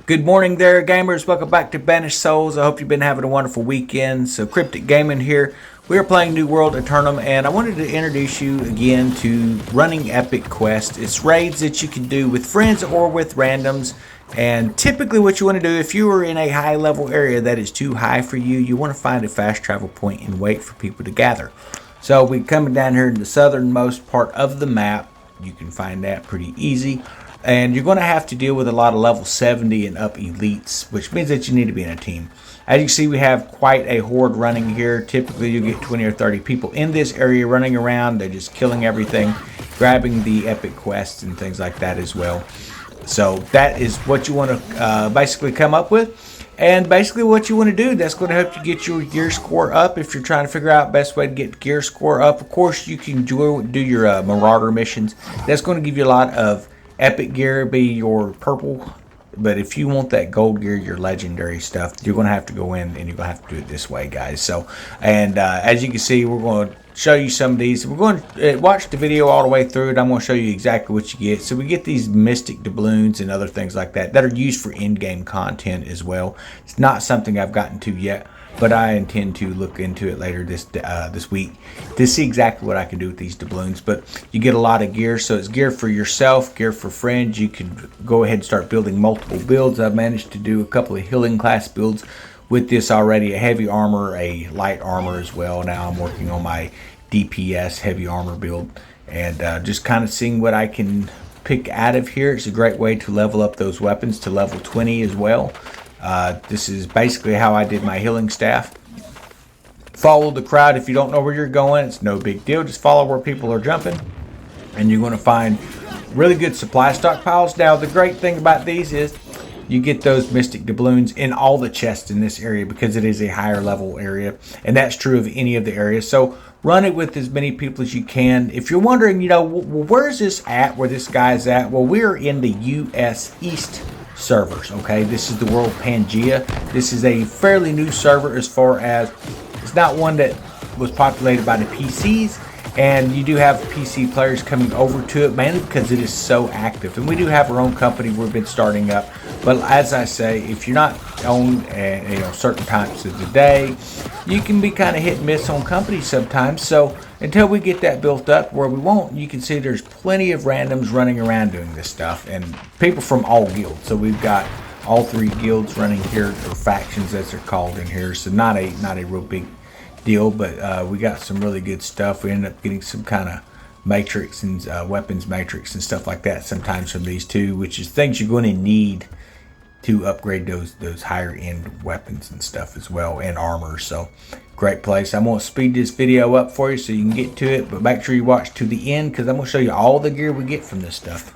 Good morning there, gamers. Welcome back to Banished Souls. I hope you've been having a wonderful weekend. So, Cryptic Gaming here. We are playing new World Aeternum, and I wanted to introduce you again to running epic quests. It's raids that you can do with friends or with randoms. And typically what you want to do, if you are in a high level area that is too high for you, you want to find a fast travel point and wait for people to gather. So, we're coming down here in the southernmost part of the map. You can find that pretty easy. And you're going to have to deal with a lot of level 70 and up elites, which means that you need to be in a team. As you can see, we have quite a horde running here. Typically, you get 20 or 30 people in this area running around. They're just killing everything, grabbing the epic quests and things like that as well. So that is what you want to basically come up with. And basically what you want to do, that's going to help you get your gear score up if you're trying to figure out best way to get gear score up. Of course, you can do your Marauder missions. That's going to give you a lot of epic gear, be your purple, but if you want that gold gear, your legendary stuff, you're going to have to go in and you're going to have to do it this way, guys. So, and as you can see, we're going to show you some of these. We're going to watch the video all the way through it. I'm going to show you exactly what you get. So we get these mystic doubloons and other things like that that are used for in-game content as well. It's not something I've gotten to yet, but I intend to look into it later this week to see exactly what I can do with these doubloons. But you get a lot of gear, so it's gear for yourself, gear for friends. You can go ahead and start building multiple builds. I've managed to do a couple of healing class builds with this already, a heavy armor, a light armor as well. Now I'm working on my DPS heavy armor build and just kind of seeing what I can pick out of here. It's a great way to level up those weapons to level 20 as well. This is basically how I did my healing staff. Follow the crowd. If you don't know where you're going, it's no big deal. Just follow where people are jumping and you're going to find really good supply stockpiles. Now the great thing about these is you get those mystic doubloons in all the chests in this area because it is a higher level area, and that's true of any of the areas. So run it with as many people as you can. If you're wondering, well, where is this at, where this guy's at? Well, we're in the US East servers, okay? This is the World Pangea. This is a fairly new server as far as it's not one that was populated by the PCs, and you do have PC players coming over to it mainly because it is so active. And we do have our own company we've been starting up. But as I say, if you're not on certain times of the day, you can be kind of hit and miss on companies sometimes. So until we get that built up where we won't, you can see there's plenty of randoms running around doing this stuff and people from all guilds. So we've got all three guilds running here, or factions as they're called in here. So not a real big deal, but we got some really good stuff. We end up getting some kind of matrix and weapons matrix and stuff like that sometimes from these two, which is things you're going to need to upgrade those higher end weapons and stuff as well, and armor. So great place. I'm going to speed this video up for you so you can get to it, but make sure you watch to the end because I'm going to show you all the gear we get from this stuff.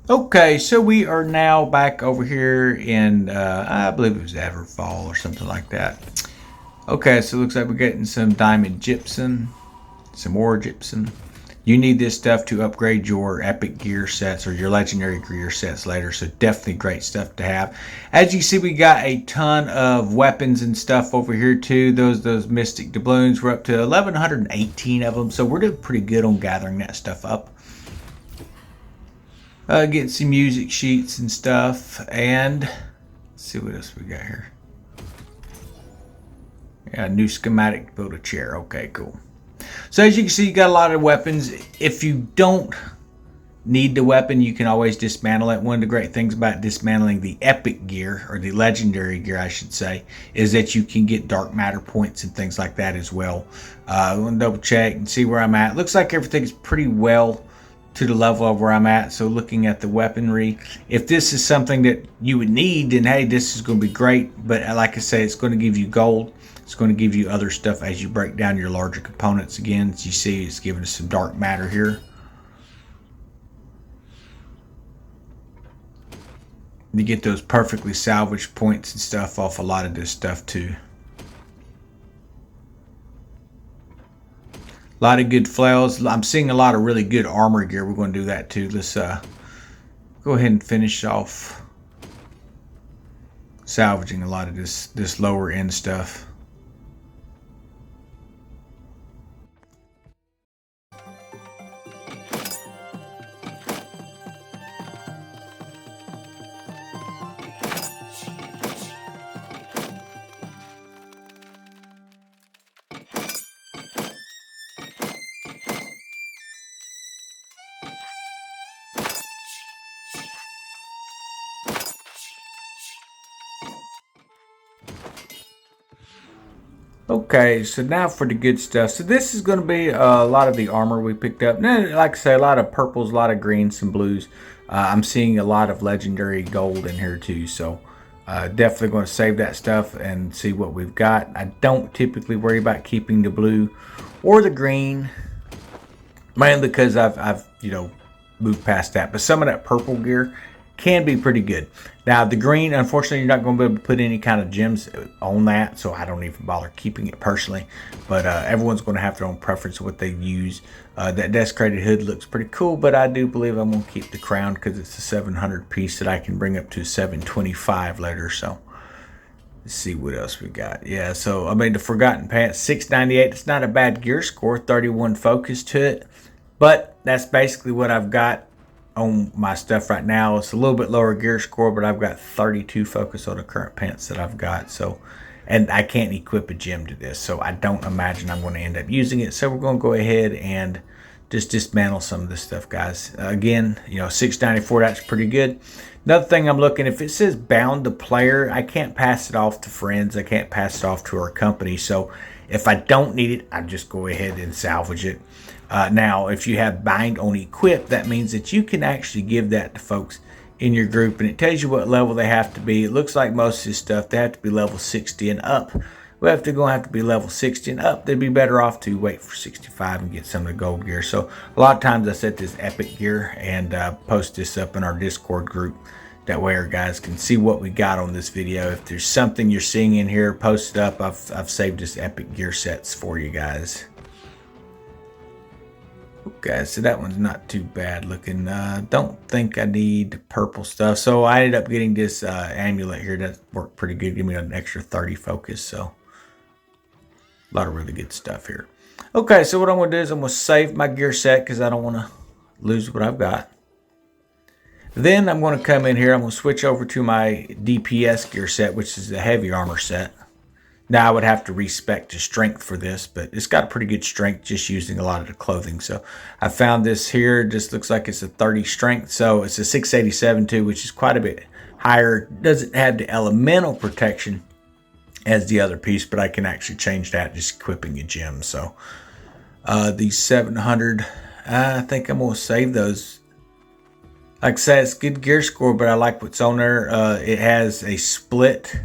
Okay, so we are now back over here in, I believe it was Everfall or something like that. Okay, so it looks like we're getting some diamond gypsum, some more gypsum. You need this stuff to upgrade your epic gear sets or your legendary gear sets later, so definitely great stuff to have. As you see, we got a ton of weapons and stuff over here too. Those mystic doubloons, we're up to 1118 of them, so we're doing pretty good on gathering that stuff up. Getting some music sheets and stuff, and let's see what else we got here. Yeah, new schematic to build a chair. Okay, cool. So as you can see, you got a lot of weapons. If you don't need the weapon, you can always dismantle it. One of the great things about dismantling the epic gear, or the legendary gear I should say, is that you can get dark matter points and things like that as well. I'm going to double check and see where I'm at. Looks like everything's pretty well to the level of where I'm at. So looking at the weaponry, if this is something that you would need, then hey, this is going to be great. But like I say, it's going to give you gold. It's going to give you other stuff as you break down your larger components. Again, as you see, it's giving us some dark matter here. You get those perfectly salvaged points and stuff off a lot of this stuff too. A lot of good flails. I'm seeing a lot of really good armor gear. We're going to do that too. Let's go ahead and finish off salvaging a lot of this lower end stuff. Okay, so now for the good stuff. So this is going to be a lot of the armor we picked up. Now, like I say, a lot of purples, a lot of greens, some blues. I'm seeing a lot of legendary gold in here too. So definitely going to save that stuff and see what we've got. I don't typically worry about keeping the blue or the green, mainly because I've moved past that. But some of that purple gear can be pretty good. Now the green, unfortunately, you're not going to be able to put any kind of gems on that, so I don't even bother keeping it personally. But everyone's going to have their own preference of what they use. That desecrated hood looks pretty cool, but I do believe I'm going to keep the crown because it's a 700 piece that I can bring up to 725 later. So let's see what else we got. Yeah, so I mean the Forgotten Pants 698. It's not a bad gear score, 31 focus to it, but that's basically what I've got on my stuff right now. It's a little bit lower gear score, but I've got 32 focus on the current pants that I've got. So, and I can't equip a gem to this, so I don't imagine I'm going to end up using it. So we're going to go ahead and just dismantle some of this stuff, guys. Again, 694, that's pretty good. Another thing I'm looking, if it says bound to player, I can't pass it off to friends. I can't pass it off to our company. So if I don't need it, I just go ahead and salvage it. Now, if you have bind on equip, that means that you can actually give that to folks in your group, and it tells you what level they have to be. It looks like most of this stuff, they have to be level 60 and up. We have to be level 60 and up. They'd be better off to wait for 65 and get some of the gold gear. So a lot of times I set this epic gear and post this up in our Discord group. That way our guys can see what we got on this video. If there's something you're seeing in here, post it up. I've saved this epic gear sets for you guys. Okay, so that one's not too bad looking. Don't think I need purple stuff. So I ended up getting this amulet here that worked pretty good. Give me an extra 30 focus. So a lot of really good stuff here. Okay, so what I'm going to do is I'm going to save my gear set because I don't want to lose what I've got. Then I'm going to come in here. I'm going to switch over to my DPS gear set, which is the heavy armor set. Now I would have to respec to strength for this, but it's got a pretty good strength just using a lot of the clothing. So I found this here. Just looks like it's a 30 strength. So it's a 687 too, which is quite a bit higher. Doesn't have the elemental protection as the other piece, but I can actually change that just equipping a gem. So these 700, I think I'm going to save those. Like I said, it's good gear score, but I like what's on there. It has a split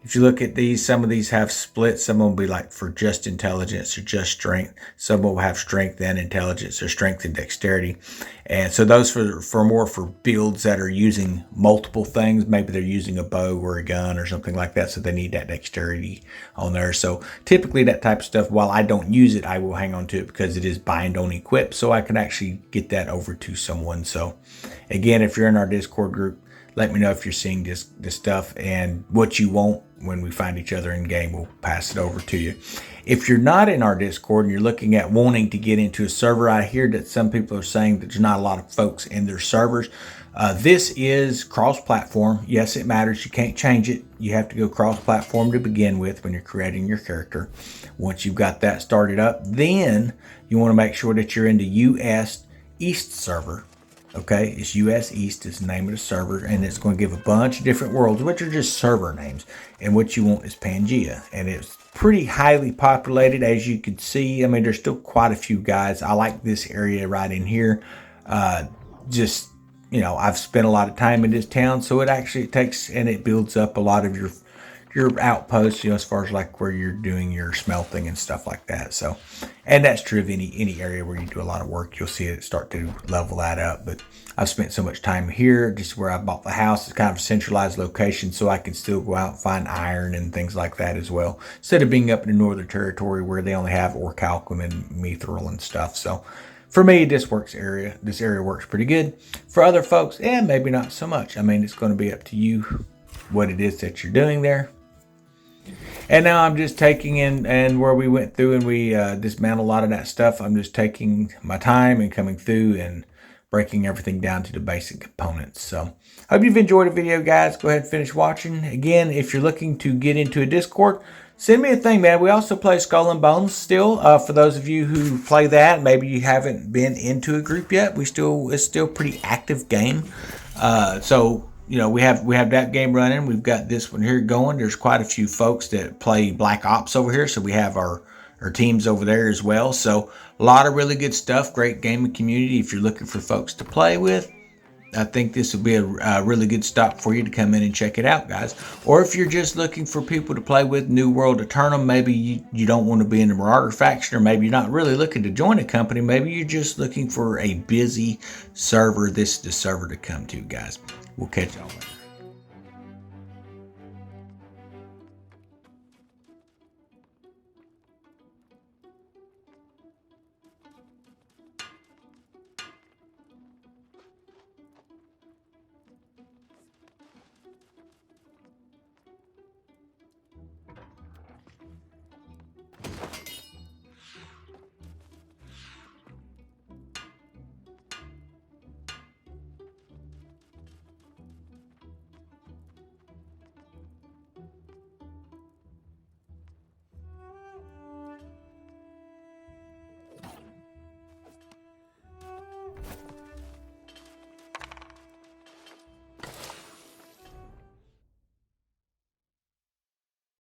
If you look at these, some of these have splits. Some will be like for just intelligence or just strength. Some will have strength and intelligence, or strength and dexterity. And so those for more for builds that are using multiple things. Maybe they're using a bow or a gun or something like that, so they need that dexterity on there. So typically that type of stuff, while I don't use it, I will hang on to it because it is bind on equip, so I can actually get that over to someone. So again, if you're in our Discord group, let me know if you're seeing this stuff and what you want. When we find each other in game, we'll pass it over to you. If you're not in our Discord and you're looking at wanting to get into a server, I hear that some people are saying that there's not a lot of folks in their servers. This is cross-platform. Yes, it matters. You can't change it. You have to go cross-platform to begin with when you're creating your character. Once you've got that started up, then you want to make sure that you're in the US East server. Okay, it's US East is the name of the server, and it's going to give a bunch of different worlds, which are just server names. And what you want is Pangea, and it's pretty highly populated, as you can see. I mean, there's still quite a few guys. I like this area right in here. Just, you know, I've spent a lot of time in this town, so it actually takes and it builds up a lot of your outposts, you know, as far as like where you're doing your smelting and stuff like that. So, and that's true of any area where you do a lot of work. You'll see it start to level that up. But I've spent so much time here, just where I bought the house. It's kind of a centralized location, so I can still go out and find iron and things like that as well, instead of being up in the Northern Territory where they only have orichalcum and mithril and stuff. So for me, this area works pretty good. For other folks, maybe not so much. I mean, it's going to be up to you what it is that you're doing there. And now I'm just taking in, and where we went through and we dismantled a lot of that stuff, I'm just taking my time and coming through and breaking everything down to the basic components. So hope you've enjoyed the video, guys. Go ahead and finish watching. Again, if you're looking to get into a Discord, send me a thing, man. We also play Skull and Bones still. For those of you who play that, maybe you haven't been into a group yet. It's still a pretty active game. So you know, we have that game running. We've got this one here going. There's quite a few folks that play Black Ops over here, so we have our teams over there as well. So a lot of really good stuff. Great gaming community. If you're looking for folks to play with, I think this will be a really good stop for you to come in and check it out, guys. Or if you're just looking for people to play with New World Aeternum, maybe you don't want to be in the Marauder faction, or maybe you're not really looking to join a company. Maybe you're just looking for a busy server. This is the server to come to, guys. We'll catch y'all later.